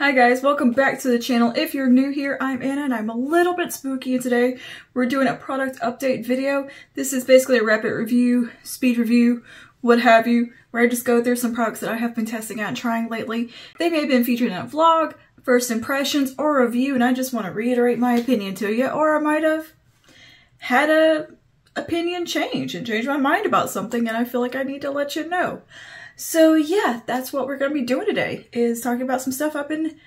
Hi guys, welcome back to the channel. If you're new here, I'm Anna and I'm a little bit spooky, and today we're doing a product update video. This is basically a rapid review, speed review, what have you, where I just go through some products that I have been testing out and trying lately. They may have been featured in a vlog, first impressions, or a review, and I just want to reiterate my opinion to you, or I might have had a opinion change and change my mind about something and I feel like I need to let you know. So yeah, that's what we're going to be doing today, is talking about some stuff I've been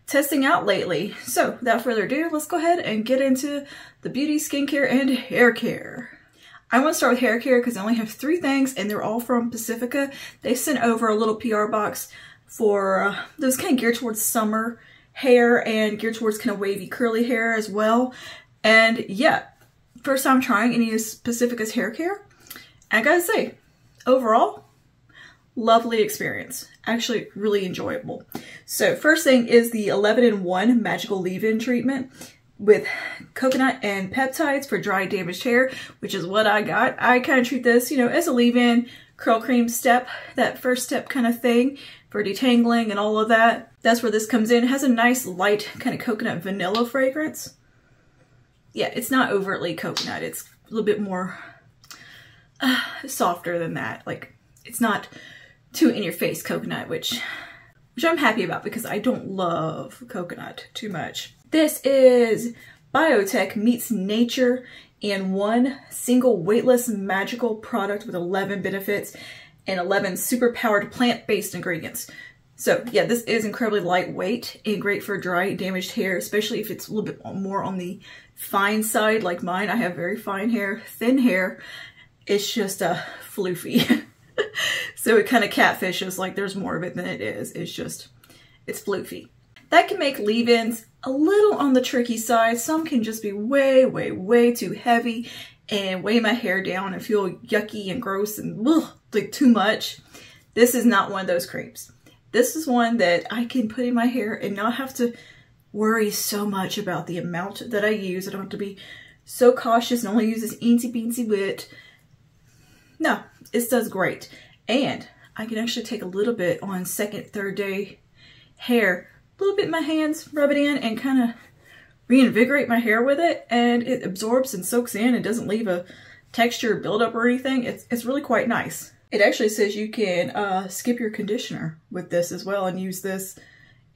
testing out lately. So without further ado, let's go ahead and get into the beauty, skincare, and hair care. I want to start with hair care because I only have 3 things and they're all from Pacifica. They sent over a little PR box for those kind of geared towards summer hair and geared towards kind of wavy curly hair as well. And yeah, first time trying any of Pacifica's hair care. And I gotta say, overall, lovely experience. Actually, really enjoyable. So first thing is the 11-in-1 Magical Leave-In treatment with coconut and peptides for dry, damaged hair, which is what I got. I kind of treat this, you know, as a leave-in curl cream step, that first step kind of thing for detangling and all of that. That's where this comes in. It has a nice light kind of coconut vanilla fragrance. Yeah, it's not overtly coconut. It's a little bit more softer than that. Like, it's not too in-your-face coconut, which I'm happy about because I don't love coconut too much. This is biotech meets nature in one single weightless magical product with 11 benefits and 11 super-powered plant-based ingredients. So yeah, this is incredibly lightweight and great for dry, damaged hair, especially if it's a little bit more on the fine side like mine. I have very fine hair, thin hair. It's just floofy. So it kind of catfishes like there's more of it than it is. It's floofy. That can make leave-ins a little on the tricky side. Some can just be way, way, way too heavy and weigh my hair down and feel yucky and gross and ugh, like too much. This is not one of those creams. This is one that I can put in my hair and not have to worry so much about the amount that I use. I don't have to be so cautious and only use this eensy beensy bit. No, it does great. And I can actually take a little bit on second, third day hair, a little bit in my hands, rub it in, and kind of reinvigorate my hair with it. And it absorbs and soaks in and doesn't leave a texture buildup or anything. It's really quite nice. It actually says you can skip your conditioner with this as well and use this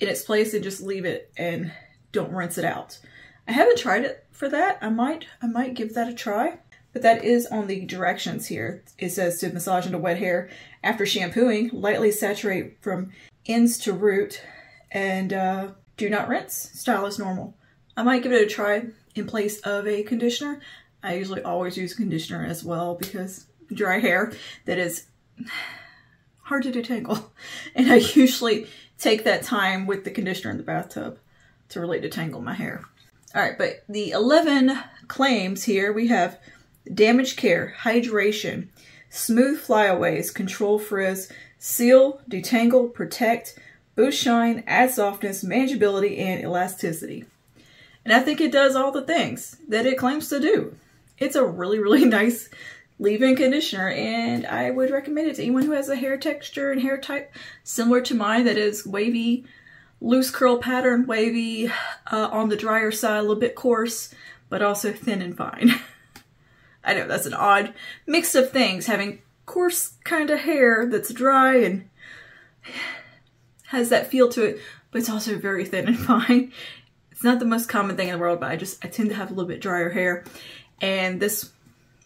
in its place and just leave it and don't rinse it out. I haven't tried it for that. I might give that a try. But that is on the directions here. It says to massage into wet hair after shampooing, lightly saturate from ends to root, and do not rinse. Style as normal. I might give it a try in place of a conditioner. I usually always use conditioner as well because dry hair that is hard to detangle. And I usually take that time with the conditioner in the bathtub to really detangle my hair. All right, but the 11 claims here, we have damage care, hydration, smooth flyaways, control frizz, seal, detangle, protect, boost shine, add softness, manageability, and elasticity. And I think it does all the things that it claims to do. It's a really, really nice leave-in conditioner, and I would recommend it to anyone who has a hair texture and hair type similar to mine that is wavy, loose curl pattern, wavy, on the drier side, a little bit coarse, but also thin and fine. I know that's an odd mix of things, having coarse kind of hair that's dry and has that feel to it, but it's also very thin and fine. It's not the most common thing in the world, but I tend to have a little bit drier hair, and this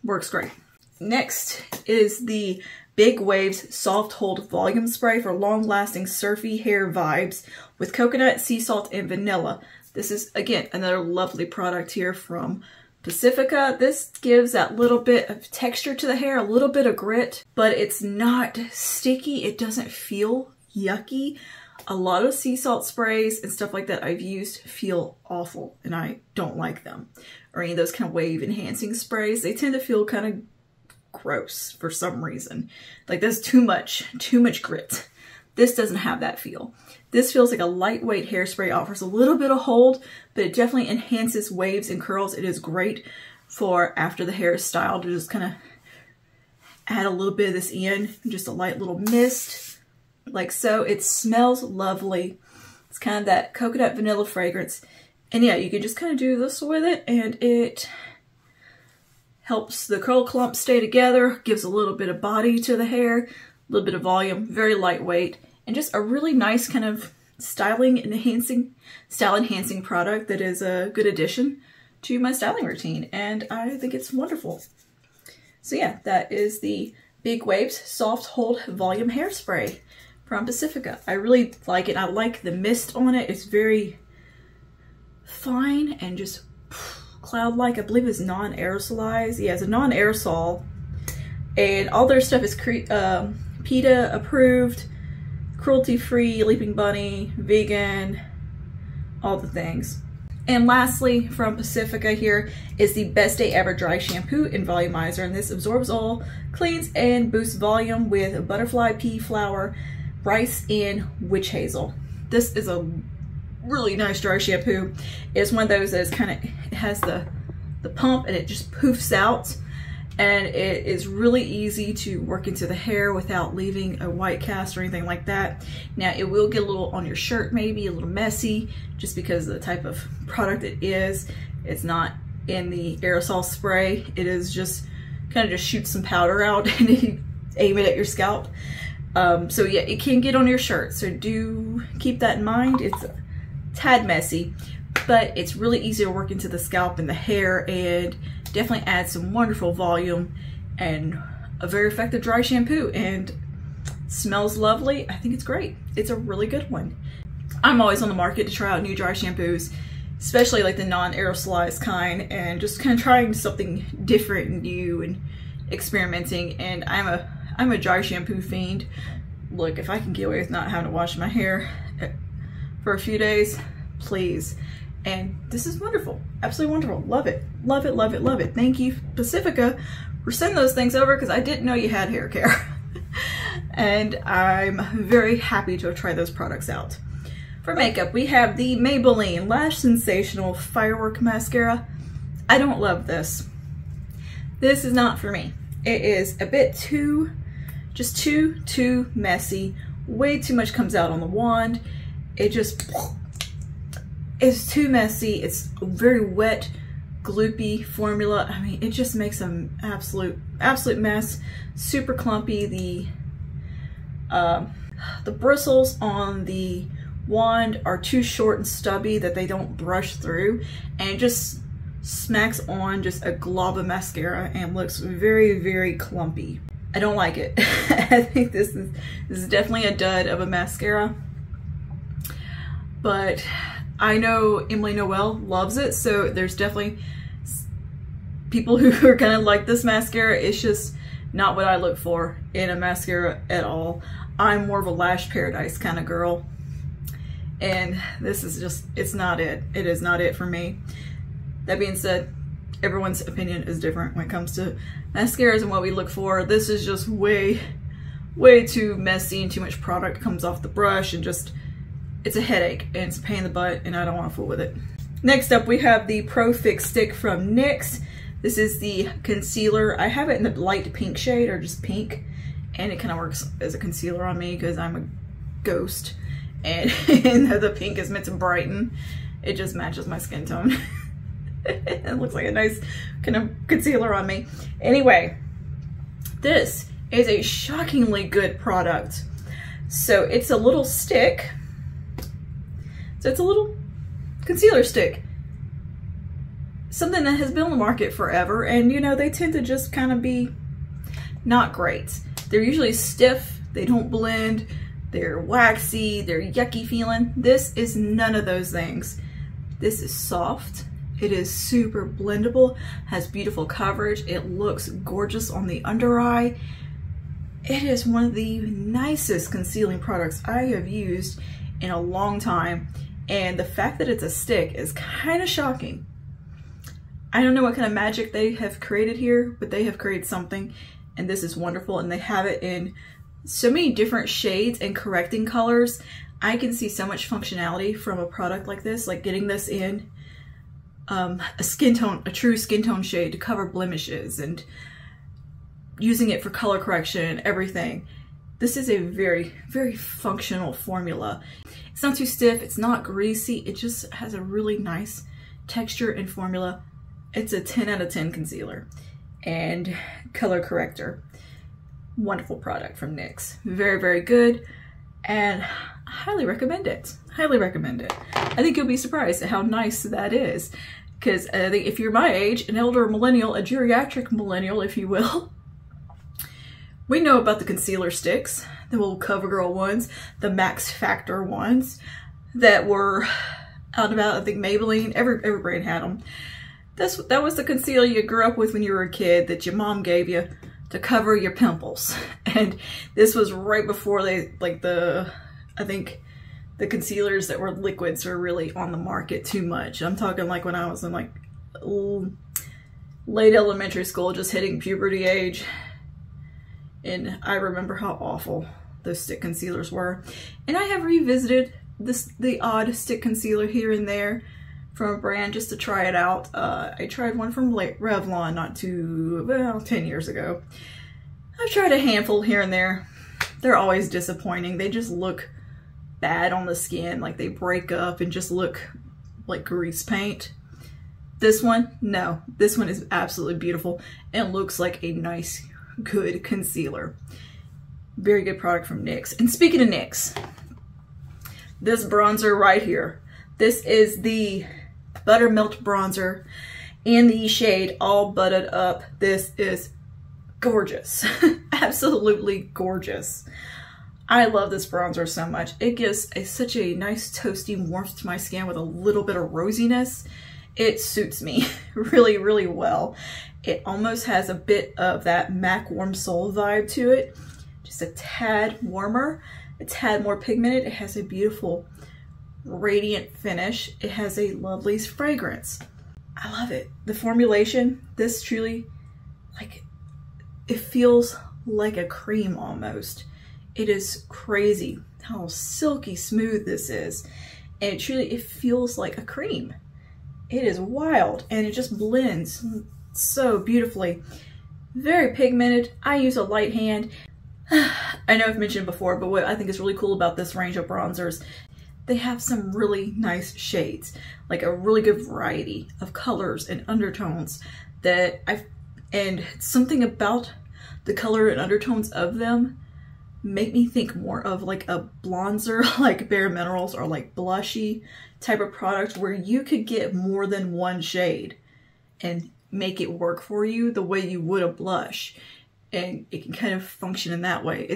works great. Next is the Big Waves Soft Hold Volume Spray for long-lasting surfy hair vibes with coconut, sea salt, and vanilla. This is, again, another lovely product here from Pacifica. This gives that little bit of texture to the hair, a little bit of grit, but it's not sticky. It doesn't feel yucky. A lot of sea salt sprays and stuff like that I've used feel awful, and I don't like them. Or any of those kind of wave enhancing sprays. They tend to feel kind of gross for some reason. Like there's too much grit. This doesn't have that feel. This feels like a lightweight hairspray, offers a little bit of hold, but it definitely enhances waves and curls. It is great for after the hair is styled to just kind of add a little bit of this in, just a light little mist, like so. It smells lovely. It's kind of that coconut vanilla fragrance. And yeah, you can just kind of do this with it, and it helps the curl clump stay together, gives a little bit of body to the hair, a little bit of volume, very lightweight, and just a really nice kind of style enhancing product that is a good addition to my styling routine, and I think it's wonderful. So yeah, that is the Big Waves Soft Hold Volume Hairspray from Pacifica. I really like it. I like the mist on it. It's very fine and just cloud-like. I believe it's non-aerosolized. Yeah, it's a non-aerosol, and all their stuff is PETA approved, cruelty-free, Leaping Bunny, vegan, all the things. And lastly, from Pacifica here is the Best Day Ever Dry Shampoo and Volumizer, and this absorbs oil, cleans, and boosts volume with butterfly pea flower, rice, and witch hazel. This is a really nice dry shampoo. It's one of those that is kind of, it has the pump and it just poofs out, and it is really easy to work into the hair without leaving a white cast or anything like that. Now it will get a little on your shirt, maybe a little messy, just because of the type of product it is. It's not in the aerosol spray. It is just kind of just shoot some powder out and you aim it at your scalp. So yeah, it can get on your shirt, so do keep that in mind. It's a tad messy, but it's really easy to work into the scalp and the hair, and definitely adds some wonderful volume and a very effective dry shampoo, and smells lovely. I think it's great. It's a really good one. I'm always on the market to try out new dry shampoos, especially like the non-aerosolized kind, and just kind of trying something different and new and experimenting. And I'm a dry shampoo fiend. Look, if I can get away with not having to wash my hair for a few days, please. And this is wonderful. Absolutely wonderful. Love it. Love it, love it, love it. Thank you, Pacifica, for sending those things over, because I didn't know you had hair care. And I'm very happy to have tried those products out. For makeup, we have the Maybelline Lash Sensational Firework Mascara. I don't love this. This is not for me. It is a bit too messy. Way too much comes out on the wand. It just is too messy. It's a very wet, gloopy formula. I mean, it just makes an absolute mess. Super clumpy. The bristles on the wand are too short and stubby that they don't brush through, and it just smacks on just a glob of mascara and looks very, very clumpy. I don't like it. I think this is definitely a dud of a mascara, but I know Emily Noel loves it, so there's definitely people who are gonna like this mascara. It's just not what I look for in a mascara at all. I'm more of a Lash Paradise kind of girl, and this is just, it's not it. It is not it for me. That being said, everyone's opinion is different when it comes to mascaras and what we look for. This is just way too messy, and too much product comes off the brush, and just, it's a headache and it's a pain in the butt, and I don't want to fool with it. Next up, we have the Pro Fix Stick from NYX. This is the concealer. I have it in the light pink shade, or just pink, and it kind of works as a concealer on me because I'm a ghost, and the pink is meant to brighten. It just matches my skin tone. It looks like a nice kind of concealer on me. Anyway, this is a shockingly good product. So it's a little stick. So it's a little concealer stick. Something that has been on the market forever, and you know, they tend to just kind of be not great. They're usually stiff, they don't blend, they're waxy, they're yucky feeling. This is none of those things. This is soft. It is super blendable, has beautiful coverage. It looks gorgeous on the under eye. It is one of the nicest concealing products I have used in a long time. And the fact that it's a stick is kind of shocking. I don't know what kind of magic they have created here, but they have created something, and this is wonderful. And they have it in so many different shades and correcting colors. I can see so much functionality from a product like this, like getting this in a true skin tone shade to cover blemishes, and using it for color correction and everything. This is a very, very functional formula. It's not too stiff, it's not greasy, it just has a really nice texture and formula. It's a 10 out of 10 concealer and color corrector. Wonderful product from NYX. Very, very good, and I highly recommend it. Highly recommend it. I think you'll be surprised at how nice that is, because I think if you're my age, an elder millennial, a geriatric millennial, if you will, we know about the concealer sticks, the little CoverGirl ones, the Max Factor ones that were out and about. I think Maybelline, every brand had them. That was the concealer you grew up with when you were a kid that your mom gave you to cover your pimples. And this was right before they, like I think the concealers that were liquids were really on the market too much. I'm talking like when I was in like late elementary school, just hitting puberty age. And I remember how awful those stick concealers were. And I have revisited the odd stick concealer here and there from a brand just to try it out. I tried one from Revlon not too, well, 10 years ago. I've tried a handful here and there. They're always disappointing. They just look bad on the skin, like they break up and just look like grease paint. This one, no. This one is absolutely beautiful and looks like a nice, good concealer. Very good product from NYX. And speaking of NYX, this bronzer right here, this is the Buttermilk bronzer in the shade All Buttered Up. This is gorgeous. Absolutely gorgeous. I love this bronzer so much. It gives such a nice toasty warmth to my skin with a little bit of rosiness. It suits me really, really well. It almost has a bit of that MAC Warm Soul vibe to it. Just a tad warmer, a tad more pigmented. It has a beautiful radiant finish. It has a lovely fragrance. I love it. The formulation, this truly, like, it feels like a cream almost. It is crazy how silky smooth this is. And it feels like a cream. It is wild, and it just blends so beautifully. Very pigmented. I use a light hand. I know I've mentioned before, but what I think is really cool about this range of bronzers, they have some really nice shades, like a really good variety of colors and undertones and something about the color and undertones of them make me think more of like a bronzer, like Bare Minerals, or like blushy type of product where you could get more than one shade and make it work for you the way you would a blush. And it can kind of function in that way.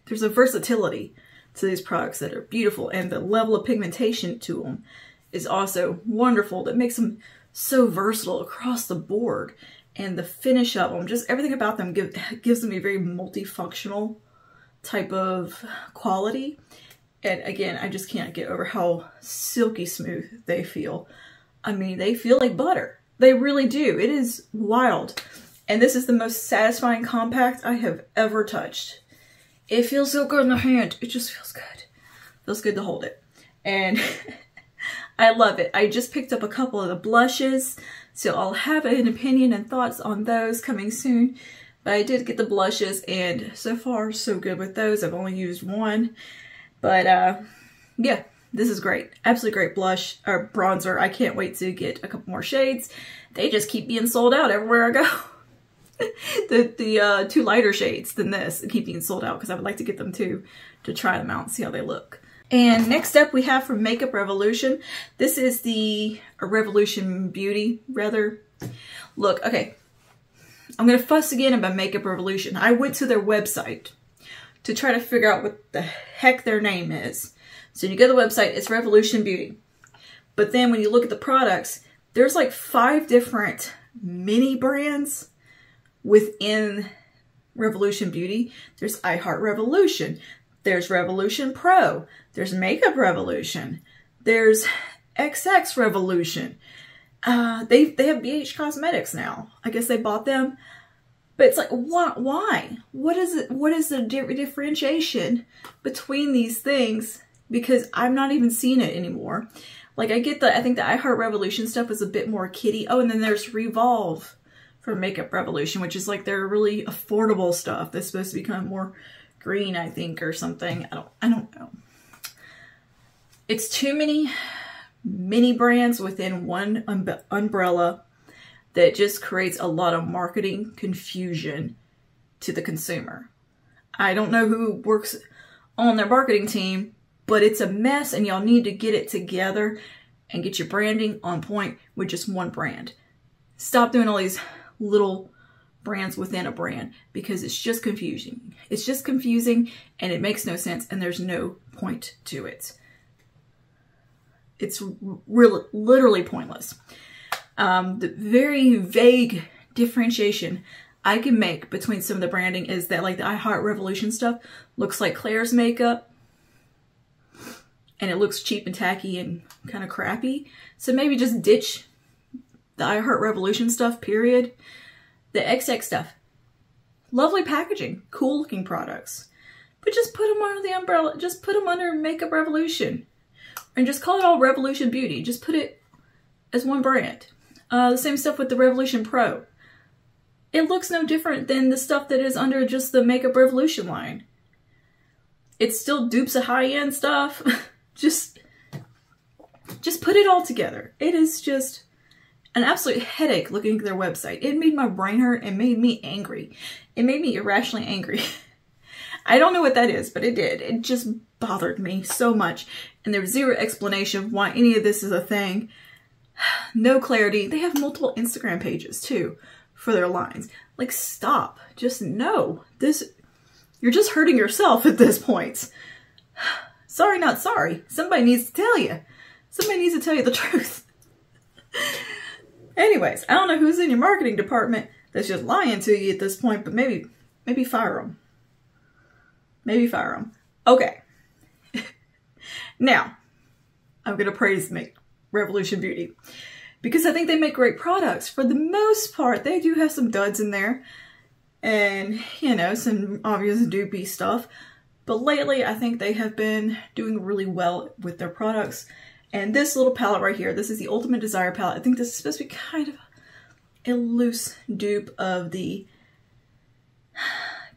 There's a versatility to these products that are beautiful, and the level of pigmentation to them is also wonderful. That makes them so versatile across the board. And the finish of them, just everything about them gives them a very multifunctional type of quality. And again, I just can't get over how silky smooth they feel. I mean, they feel like butter. They really do. It is wild. And this is the most satisfying compact I have ever touched. It feels so good in the hand. It just feels good. Feels good to hold it. And I love it. I just picked up a couple of the blushes, so I'll have an opinion and thoughts on those coming soon. But I did get the blushes, and so far so good with those. I've only used one. But yeah, this is great. Absolutely great blush or bronzer. I can't wait to get a couple more shades. They just keep being sold out everywhere I go. the two lighter shades than this keep being sold out because I would like to get them too, to try them out and see how they look. And next up we have from Makeup Revolution. This is the Revolution Beauty, rather. Look, okay, I'm gonna fuss again about Makeup Revolution. I went to their website to try to figure out what the heck their name is. So you go to the website, it's Revolution Beauty. But then when you look at the products, there's like 5 different mini brands within Revolution Beauty. There's I Heart Revolution, there's Revolution Pro, there's Makeup Revolution, there's XX Revolution. They have BH Cosmetics now. I guess they bought them. But it's like, why? What is it? What is the differentiation between these things? Because I'm not even seeing it anymore. Like, I think the I Heart Revolution stuff is a bit more kiddie. Oh, and then there's Revolve from Makeup Revolution, which is like their really affordable stuff that's supposed to be kind of more green, I think, or something. I don't know. It's too many mini brands within one umbrella that just creates a lot of marketing confusion to the consumer. I don't know who works on their marketing team, but it's a mess, and y'all need to get it together and get your branding on point with just one brand. Stop doing all these little brands within a brand, because it's just confusing. It's just confusing, and it makes no sense, and there's no point to it. It's really, literally pointless. The very vague differentiation I can make between some of the branding is that, like, the I Heart Revolution stuff looks like Claire's makeup, and it looks cheap and tacky and kind of crappy. So maybe just ditch the I Heart Revolution stuff, period. The XX stuff, lovely packaging, cool looking products, but just put them under the umbrella, just put them under Makeup Revolution, and just call it all Revolution Beauty. Just put it as one brand. The same stuff with the Revolution Pro. It looks no different than the stuff that is under just the Makeup Revolution line. It still dupes of high-end stuff. just put it all together. It is just an absolute headache looking at their website. It made my brain hurt and made me angry. It made me irrationally angry. I don't know what that is, but it did. It just bothered me so much. And there's zero explanation of why any of this is a thing. No clarity. They have multiple Instagram pages too for their lines. Like, stop. Just no. You're just hurting yourself at this point. Sorry, not sorry. Somebody needs to tell you. Somebody needs to tell you the truth. Anyways, I don't know who's in your marketing department that's just lying to you at this point, but maybe fire them. Maybe fire them. Okay. Now, I'm going to praise Revolution Beauty because I think they make great products. For the most part, they do have some duds in there and, you know, some obvious dupey stuff. But lately, I think they have been doing really well with their products. And this little palette right here, this is the Ultimate Desire palette. I think this is supposed to be kind of a loose dupe of the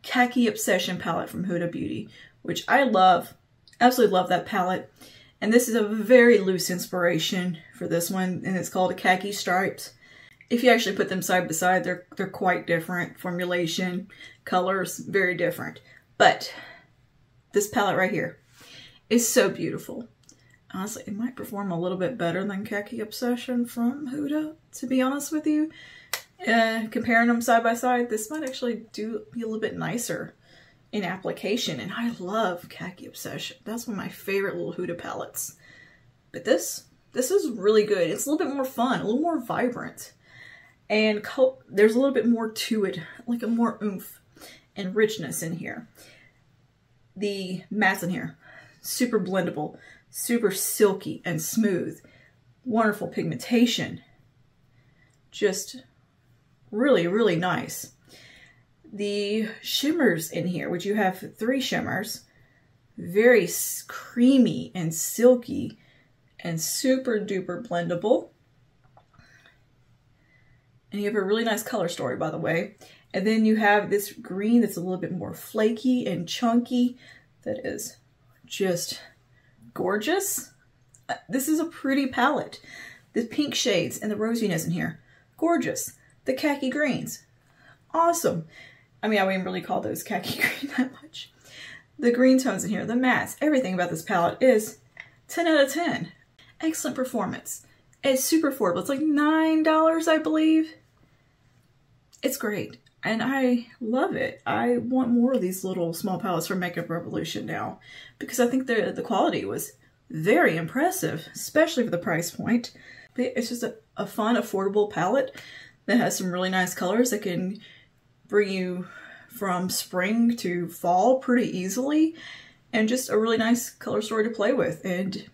Khaki Obsession palette from Huda Beauty, which I love. Absolutely love that palette. And this is a very loose inspiration for this one, and it's called a Khaki Stripes. If you actually put them side by side, they're quite different. Formulation, colors, very different. But this palette right here is so beautiful. Honestly, it might perform a little bit better than Khaki Obsession from Huda, to be honest with you. Comparing them side by side, this might actually be a little bit nicer in application. And I love Khaki Obsession. That's one of my favorite little Huda palettes. But this is really good. It's a little bit more fun, a little more vibrant. And there's a little bit more to it, like a more oomph and richness in here. The mattes in here, super blendable, super silky and smooth, wonderful pigmentation, just really, really nice. The shimmers in here, which you have 3 shimmers, very creamy and silky and super duper blendable. And you have a really nice color story, by the way. And then you have this green that's a little bit more flaky and chunky that is just gorgeous. This is a pretty palette. The pink shades and the rosiness in here, gorgeous. The khaki greens, awesome. I mean, I wouldn't really call those khaki green that much. The green tones in here, the mattes, everything about this palette is 10 out of 10. Excellent performance. It's super affordable. It's like $9, I believe. It's great. And I love it. I want more of these little small palettes from Makeup Revolution now, because I think the quality was very impressive, especially for the price point. It's just a fun, affordable palette that has some really nice colors that can bring you from spring to fall pretty easily, and just a really nice color story to play with. And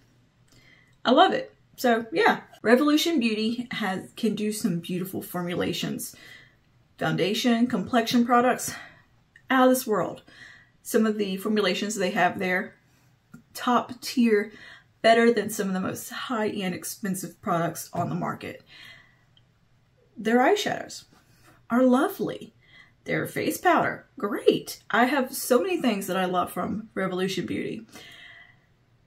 I love it. So yeah, Revolution Beauty can do some beautiful formulations. Foundation, complexion products, out of this world. Some of the formulations they have there, top tier, better than some of the most high-end expensive products on the market. Their eyeshadows are lovely. Their face powder, great. I have so many things that I love from Revolution Beauty.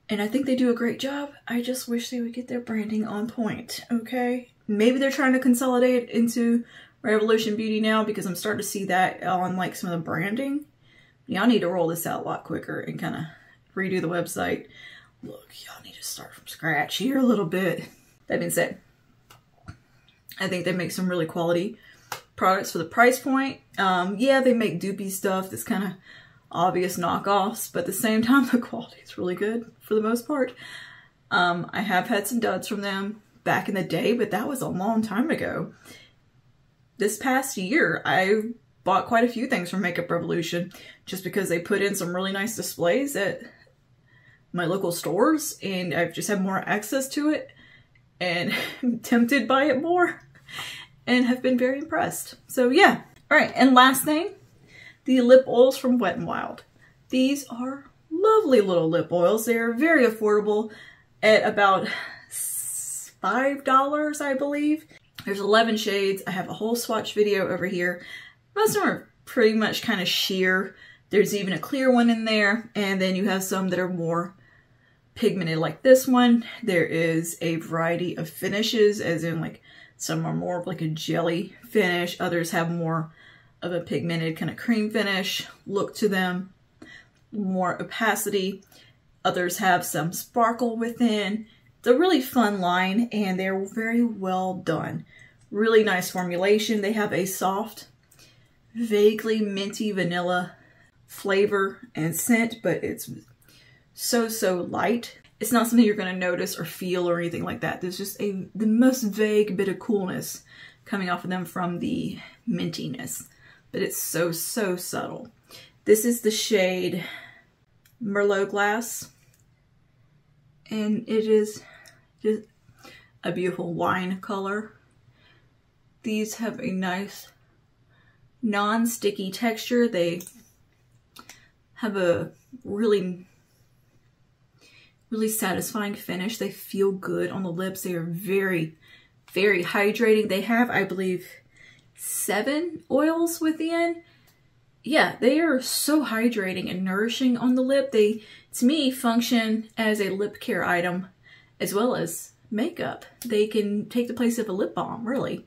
And I think they do a great job. I just wish they would get their branding on point, okay? Maybe they're trying to consolidate into Revolution Beauty now because I'm starting to see that on like some of the branding. Y'all need to roll this out a lot quicker and kind of redo the website. Look, y'all need to start from scratch here a little bit. That being said, I think they make some really quality products for the price point. Yeah, they make dupey stuff that's kind of obvious knockoffs, but at the same time, the quality is really good for the most part. I have had some duds from them back in the day, but that was a long time ago. This past year, I bought quite a few things from Makeup Revolution just because they put in some really nice displays at my local stores, and I've just had more access to it and I'm tempted by it more and have been very impressed. So yeah. All right, and last thing, the lip oils from Wet n Wild. These are lovely little lip oils. They are very affordable at about $5, I believe. There's 11 shades. I have a whole swatch video over here. Most of them are pretty much kind of sheer. There's even a clear one in there. And then you have some that are more pigmented like this one. There is a variety of finishes, as in like some are more of like a jelly finish. Others have more of a pigmented kind of cream finish look to them, more opacity. Others have some sparkle within. It's a really fun line and they're very well done. Really nice formulation. They have a soft, vaguely minty vanilla flavor and scent, but it's so light. It's not something you're going to notice or feel or anything like that. There's just the most vague bit of coolness coming off of them from the mintiness, but it's so subtle. This is the shade Merlot Glass, and it is just a beautiful wine color. These have a nice non-sticky texture. They have a really satisfying finish. They feel good on the lips. They are very hydrating. They have, I believe, 7 oils within. Yeah, they are so hydrating and nourishing on the lip. They, to me, function as a lip care item as well as makeup. They can take the place of a lip balm, really,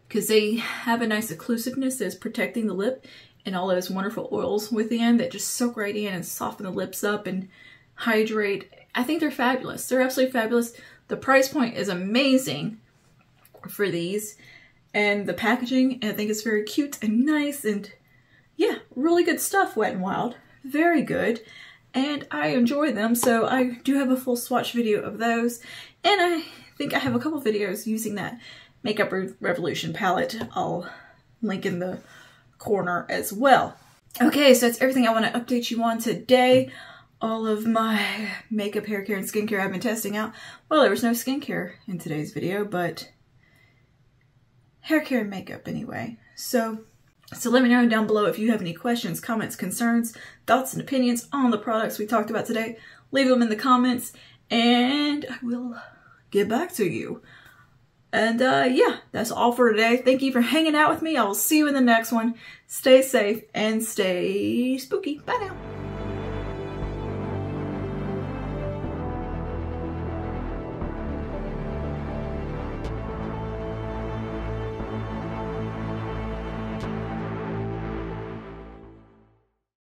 because they have a nice occlusiveness that's protecting the lip and all those wonderful oils within that just soak right in and soften the lips up and hydrate. I think they're fabulous. They're absolutely fabulous. The price point is amazing for these, and the packaging, I think, is very cute and nice, and yeah, really good stuff, Wet n Wild. Very good, and I enjoy them, so I do have a full swatch video of those, and I think I have a couple videos using that Makeup Revolution palette. I'll link in the corner as well. Okay, so that's everything I want to update you on today. All of my makeup, hair care, and skincare I've been testing out. Well, there was no skincare in today's video, but hair care and makeup anyway. So let me know down below if you have any questions, comments, concerns, thoughts, and opinions on the products we talked about today. Leave them in the comments, and I will get back to you. And yeah, that's all for today. Thank you for hanging out with me. I will see you in the next one. Stay safe and stay spooky. Bye now.